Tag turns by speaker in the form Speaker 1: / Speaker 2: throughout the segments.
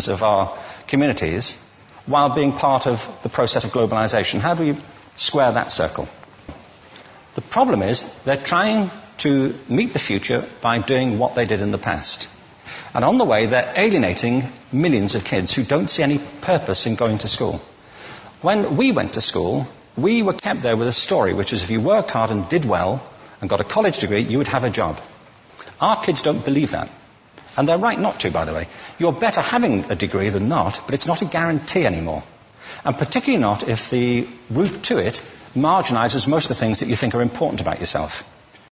Speaker 1: citizens of our communities while being part of the process of globalization. How do we square that circle? The problem is they're trying to meet the future by doing what they did in the past. And on the way, they're alienating millions of kids who don't see any purpose in going to school. When we went to school, we were kept there with a story, which was if you worked hard and did well and got a college degree, you would have a job. Our kids don't believe that. And they're right not to, by the way. You're better having a degree than not, but it's not a guarantee anymore. And particularly not if the route to it marginalizes most of the things that you think are important about yourself.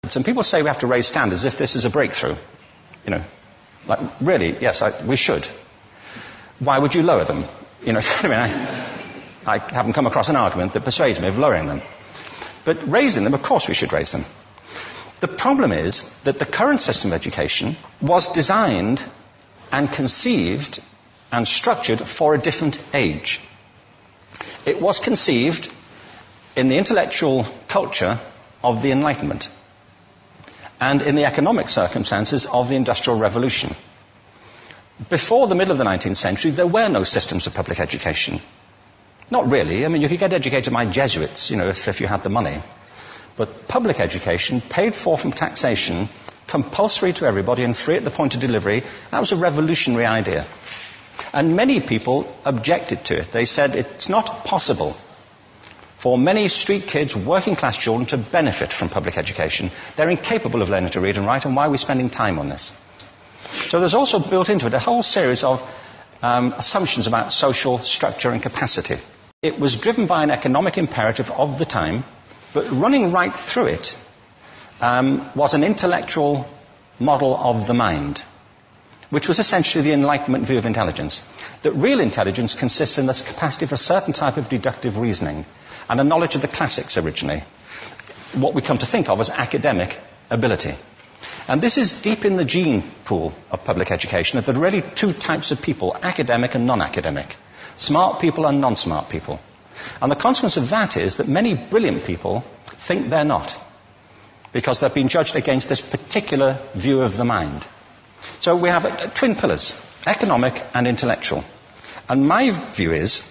Speaker 1: Some people say we have to raise standards as if this is a breakthrough. You know, like, really, yes, we should. Why would you lower them? You know, I mean, I haven't come across an argument that persuades me of lowering them. But raising them, of course we should raise them. The problem is that the current system of education was designed and conceived and structured for a different age. It was conceived in the intellectual culture of the Enlightenment and in the economic circumstances of the Industrial Revolution. Before the middle of the 19th century, there were no systems of public education. Not really. I mean, you could get educated by Jesuits, you know, if you had the money. But public education, paid for from taxation, compulsory to everybody and free at the point of delivery, that was a revolutionary idea. And many people objected to it. They said it's not possible for many street kids, working class children, to benefit from public education. They're incapable of learning to read and write, and why are we spending time on this? So there's also built into it a whole series of assumptions about social structure and capacity. It was driven by an economic imperative of the time, but running right through it was an intellectual model of the mind, which was essentially the Enlightenment view of intelligence. That real intelligence consists in the capacity for a certain type of deductive reasoning and a knowledge of the classics originally, what we come to think of as academic ability. And this is deep in the gene pool of public education, that there are really two types of people, academic and non-academic, smart people and non-smart people. And the consequence of that is that many brilliant people think they're not, because they've been judged against this particular view of the mind. So we have twin pillars, economic and intellectual. And my view is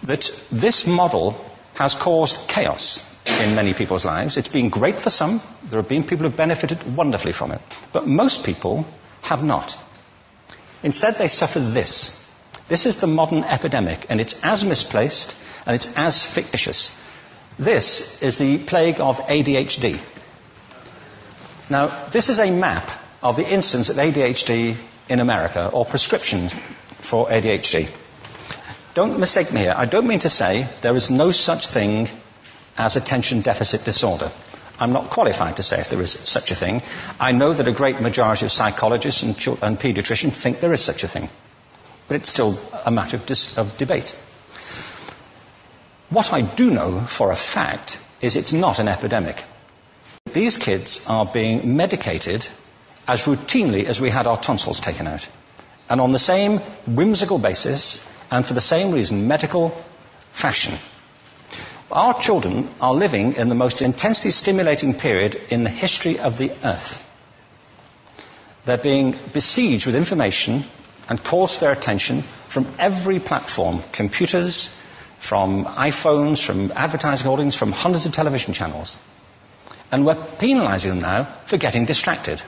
Speaker 1: that this model has caused chaos in many people's lives. It's been great for some. There have been people who have benefited wonderfully from it. But most people have not. Instead, they suffer this. This is the modern epidemic, and it's as misplaced and it's as fictitious. This is the plague of ADHD. Now, this is a map of the incidence of ADHD in America, or prescriptions for ADHD. Don't mistake me here. I don't mean to say there is no such thing as attention deficit disorder. I'm not qualified to say if there is such a thing. I know that a great majority of psychologists and paediatricians think there is such a thing. But it's still a matter of debate. What I do know for a fact is it's not an epidemic. These kids are being medicated as routinely as we had our tonsils taken out. And on the same whimsical basis, and for the same reason, medical fashion. Our children are living in the most intensely stimulating period in the history of the earth. They're being besieged with information and calls for their attention from every platform, computers, from iPhones, from advertising hoardings, from hundreds of television channels. And we're penalizing them now for getting distracted.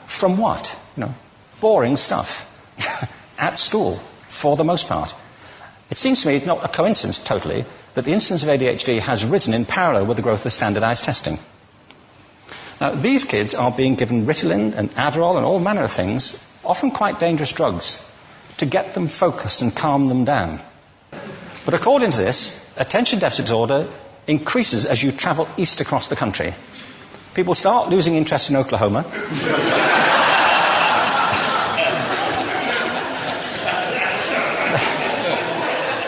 Speaker 1: From what? Boring stuff. At school, for the most part. It seems to me it's not a coincidence totally that the incidence of ADHD has risen in parallel with the growth of standardized testing. Now, these kids are being given Ritalin and Adderall and all manner of things, often quite dangerous drugs, to get them focused and calm them down. But according to this, attention deficit disorder increases as you travel east across the country. People start losing interest in Oklahoma.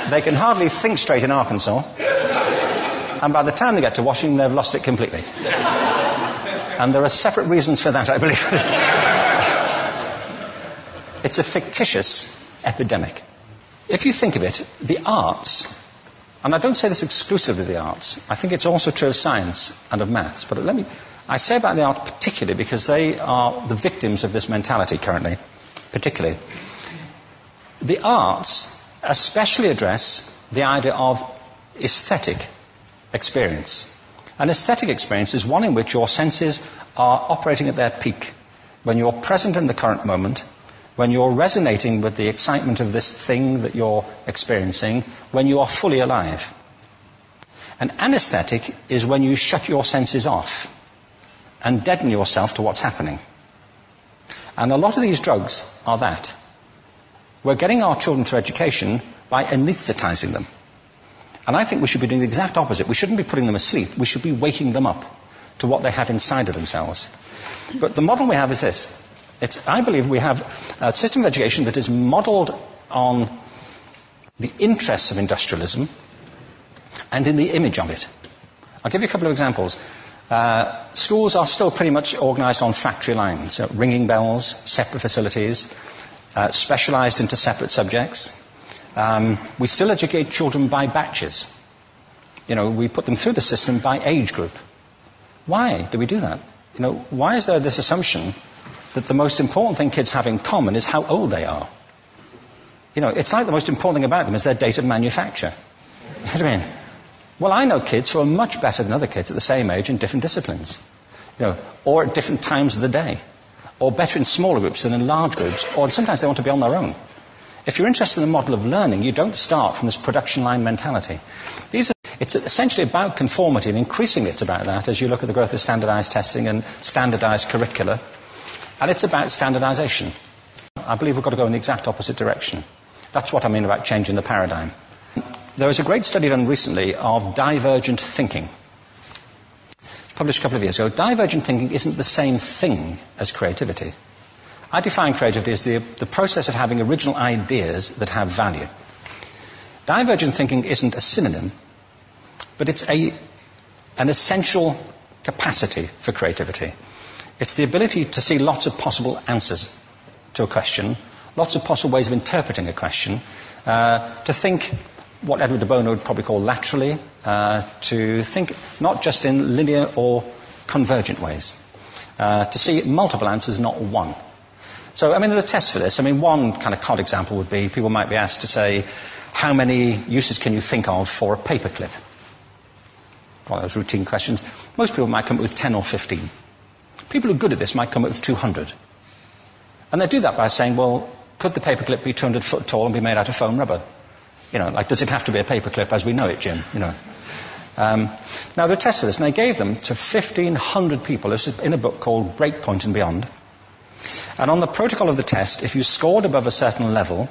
Speaker 1: They can hardly think straight in Arkansas. And by the time they get to Washington, they've lost it completely. And there are separate reasons for that, I believe. It's a fictitious epidemic. If you think of it, the arts, and I don't say this exclusively of the arts, I think it's also true of science and of maths, but I say about the arts particularly because they are the victims of this mentality currently, particularly. The arts especially address the idea of aesthetic experience. An aesthetic experience is one in which your senses are operating at their peak, when you're present in the current moment, when you're resonating with the excitement of this thing that you're experiencing, when you are fully alive. An anesthetic is when you shut your senses off and deaden yourself to what's happening. And a lot of these drugs are that. We're getting our children through education by anesthetizing them. And I think we should be doing the exact opposite. We shouldn't be putting them asleep. We should be waking them up to what they have inside of themselves. But the model we have is this. I believe we have a system of education that is modeled on the interests of industrialism and in the image of it. I'll give you a couple of examples. Schools are still pretty much organised on factory lines, ringing bells, separate facilities, specialised into separate subjects. We still educate children by batches. We put them through the system by age group. Why do we do that? Why is there this assumption that the most important thing kids have in common is how old they are? It's like the most important thing about them is their date of manufacture. You know what I mean? Well, I know kids who are much better than other kids at the same age in different disciplines, or at different times of the day, or better in smaller groups than in large groups, or sometimes they want to be on their own. If you're interested in the model of learning, you don't start from this production line mentality. It's essentially about conformity, and increasingly it's about that as you look at the growth of standardized testing and standardized curricula. And it's about standardization. I believe we've got to go in the exact opposite direction. That's what I mean about changing the paradigm. There was a great study done recently of divergent thinking. Published a couple of years ago. Divergent thinking isn't the same thing as creativity. I define creativity as the process of having original ideas that have value. Divergent thinking isn't a synonym, but it's an essential capacity for creativity. It's the ability to see lots of possible answers to a question, lots of possible ways of interpreting a question, to think what Edward de Bono would probably call laterally, to think not just in linear or convergent ways, to see multiple answers, not one. So, there are tests for this. One kind of cod example would be people might be asked to say, how many uses can you think of for a paperclip? One of those routine questions. Most people might come up with 10 or 15. People who are good at this might come up with 200. And they do that by saying, well, could the paperclip be 200 foot tall and be made out of foam rubber? Does it have to be a paperclip as we know it, Jim? Now, there are tests for this, and they gave them to 1,500 people. This is in a book called Breakpoint and Beyond. And on the protocol of the test, if you scored above a certain level,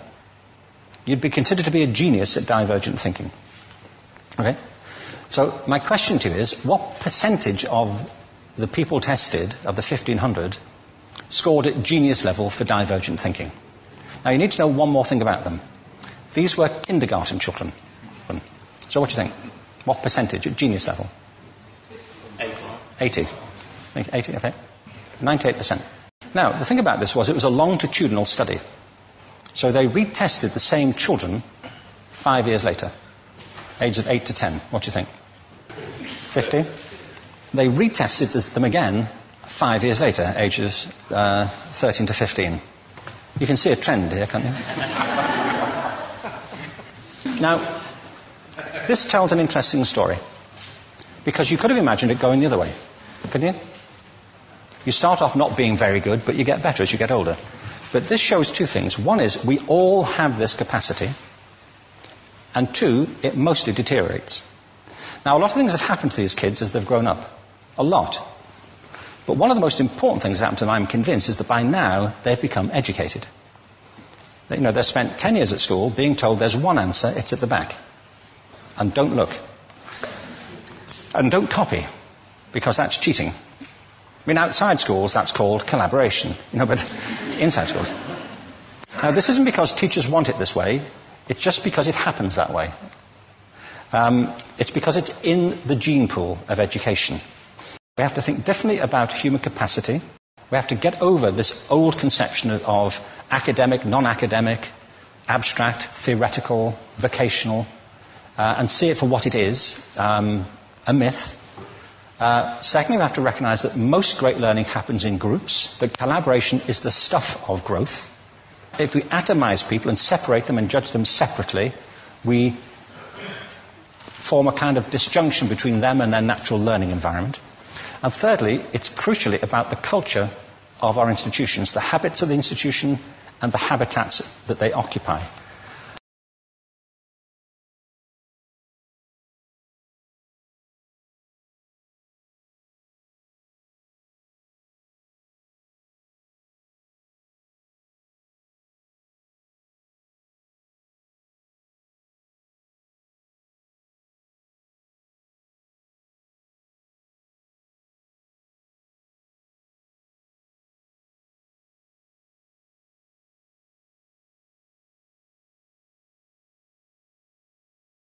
Speaker 1: you'd be considered to be a genius at divergent thinking. Okay? So my question to you is, what percentage of the people tested, of the 1,500, scored at genius level for divergent thinking? Now, you need to know one more thing about them. These were kindergarten children. So what do you think? What percentage at genius level? 80. 80, okay. 98%. Now, the thing about this was it was a longitudinal study. So they retested the same children 5 years later, ages of 8 to 10. What do you think? 50? They retested them again 5 years later, ages 13 to 15. You can see a trend here, can't you? Now, this tells an interesting story, because you could have imagined it going the other way, couldn't you? You start off not being very good, but you get better as you get older. But this shows two things. One is we all have this capacity, and two, it mostly deteriorates. Now, a lot of things have happened to these kids as they've grown up. A lot. But one of the most important things that happened to them, I'm convinced, is that by now they've become educated. They've spent 10 years at school being told there's one answer, it's at the back. And don't look. And don't copy, because that's cheating. Outside schools, that's called collaboration, but inside schools. Now, this isn't because teachers want it this way, it's just because it happens that way. It's because it's in the gene pool of education. We have to think differently about human capacity. We have to get over this old conception of academic, non-academic, abstract, theoretical, vocational, and see it for what it is, a myth. Secondly, we have to recognize that most great learning happens in groups, that collaboration is the stuff of growth, if we atomize people and separate them and judge them separately, we form a kind of disjunction between them and their natural learning environment. And thirdly, it's crucially about the culture of our institutions, the habits of the institution and the habitats that they occupy.